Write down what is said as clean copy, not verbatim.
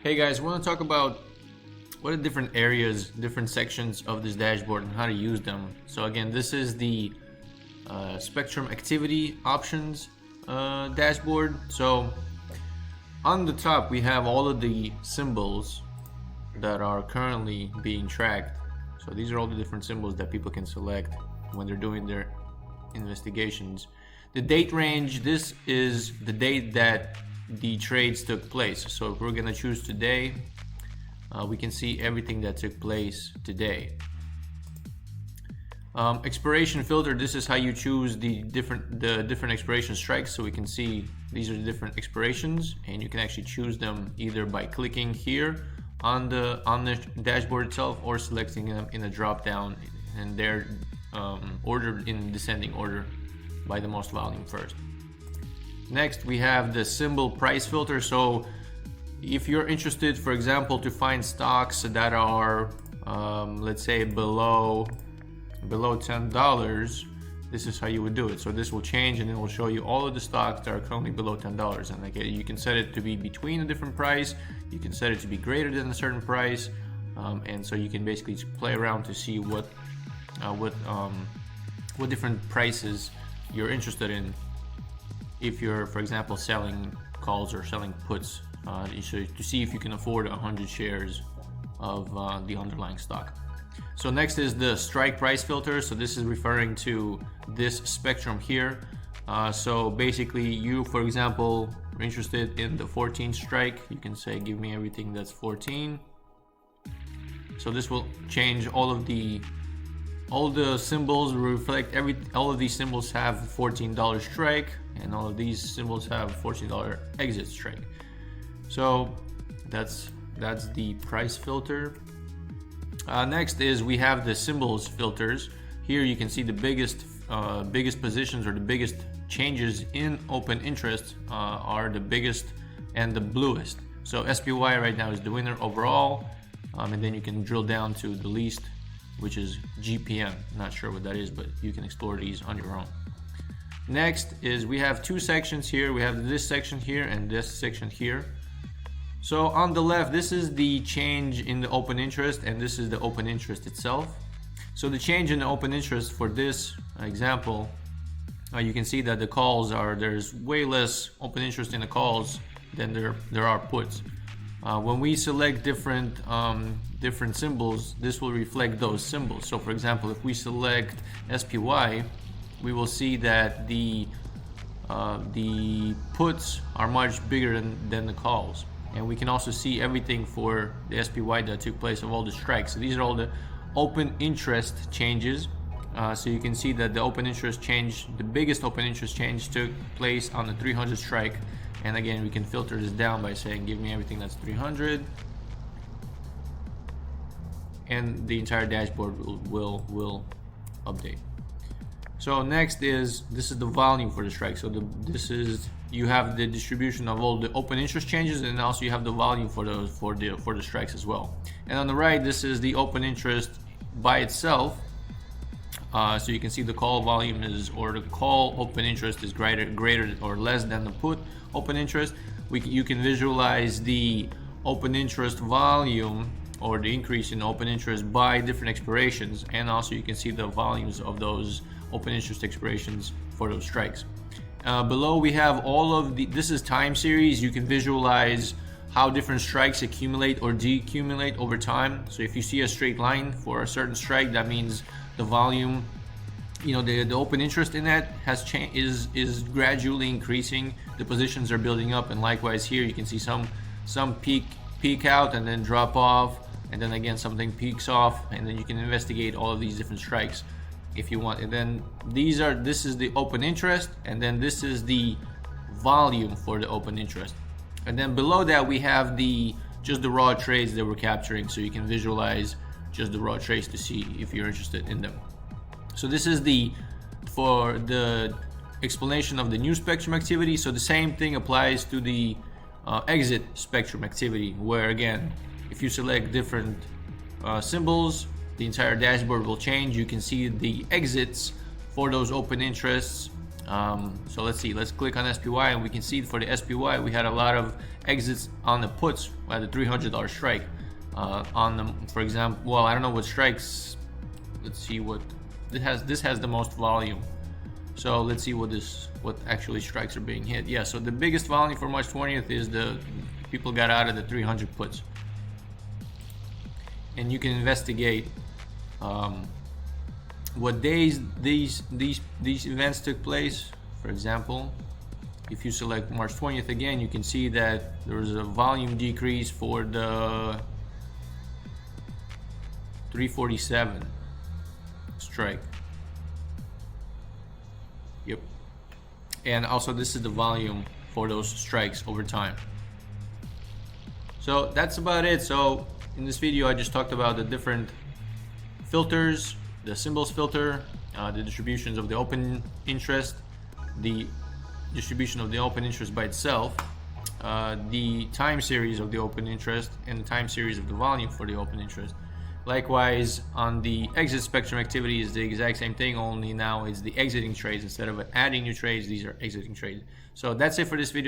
Hey guys, I want to talk about what are different areas, different sections of this dashboard and how to use them. So again, this is the spectrum activity options dashboard. So on the top we have all of the symbols that are currently being tracked. So these are all the different symbols that people can select when they're doing their investigations. The date range, this is the date that the trades took place. So if we're going to choose today, we can see everything that took place today. Expiration filter, this is how you choose the different expiration strikes. So we can see these are the different expirations, and you can actually choose them either by clicking here on the dashboard itself or selecting them in a drop down, and they're ordered in descending order by the most volume first. Next, we have the symbol price filter. So if you're interested, for example, to find stocks that are let's say below $10, this is how you would do it. So this will change and it will show you all of the stocks that are currently below $10. And again, you can set it to be between a different price, you can set it to be greater than a certain price, and so you can basically play around to see what different prices you're interested in. If you're, for example, selling calls or selling puts, to see if you can afford 100 shares of the underlying stock. So next is the strike price filter. So this is referring to this spectrum here. So basically, you, for example, are interested in the 14 strike, you can say give me everything that's 14. So this will change all the symbols, reflect all of these symbols have $14 strike, and all of these symbols have $14 exit strike. So that's the price filter. Next is we have the symbols filters. Here you can see the biggest positions, or the biggest changes in open interest are the biggest and the bluest. So SPY right now is the winner overall, and then you can drill down to the least, which is GPM. Not sure what that is, but you can explore these on your own. Next is we have two sections here. We have this section here and this section here. So on the left, this is the change in the open interest, and this is the open interest itself. So the change in the open interest for this example, you can see that the calls there's way less open interest in the calls than there are puts. When we select different symbols, this will reflect those symbols. So for example, if we select SPY, we will see that the puts are much bigger than the calls. And we can also see everything for the SPY that took place of all the strikes. So these are all the open interest changes. So you can see that the open interest change, the biggest open interest change took place on the 300 strike. And again, we can filter this down by saying give me everything that's 300, and the entire dashboard will update. So next is, this is the volume for the strike. So you have the distribution of all the open interest changes, and also you have the volume for the strikes as well. And on the right, this is the open interest by itself. So you can see the call volume the call open interest is greater or less than the put open interest. You can visualize the open interest volume, or the increase in open interest by different expirations, and also you can see the volumes of those open interest expirations for those strikes. Below we have all of this is time series. You can visualize how different strikes accumulate or decumulate over time. So if you see a straight line for a certain strike, that means the volume, the open interest in that is gradually increasing. The positions are building up, and likewise here you can see some peak out and then drop off, and then again something peaks off, and then you can investigate all of these different strikes if you want. And then this is the open interest, and then this is the volume for the open interest. And then below that we have just the raw trades that we're capturing, so you can visualize just the raw trades to see if you're interested in them. So this is for the explanation of the new spectrum activity. So the same thing applies to the exit spectrum activity, where again, if you select different symbols, the entire dashboard will change. You can see the exits for those open interests So let's see, let's click on SPY, and we can see for the SPY we had a lot of exits on the puts at the $300 strike. On the, for example, well, I don't know what strikes. Let's see what this has the most volume. So let's see what actually strikes are being hit. Yeah, so the biggest volume for March 20th is the people got out of the 300 puts. And you can investigate what days these events took place. For example, if you select March 20th again, you can see that there was a volume decrease for the 347 strike. Yep. And also this is the volume for those strikes over time. So that's about it. So in this video I just talked about the different filters, the symbols filter, the distributions of the open interest, the distribution of the open interest by itself, the time series of the open interest, and the time series of the volume for the open interest. Likewise, on the exit spectrum activity is the exact same thing, only now it's the exiting trades instead of adding new trades. These are exiting trades. So that's it for this video.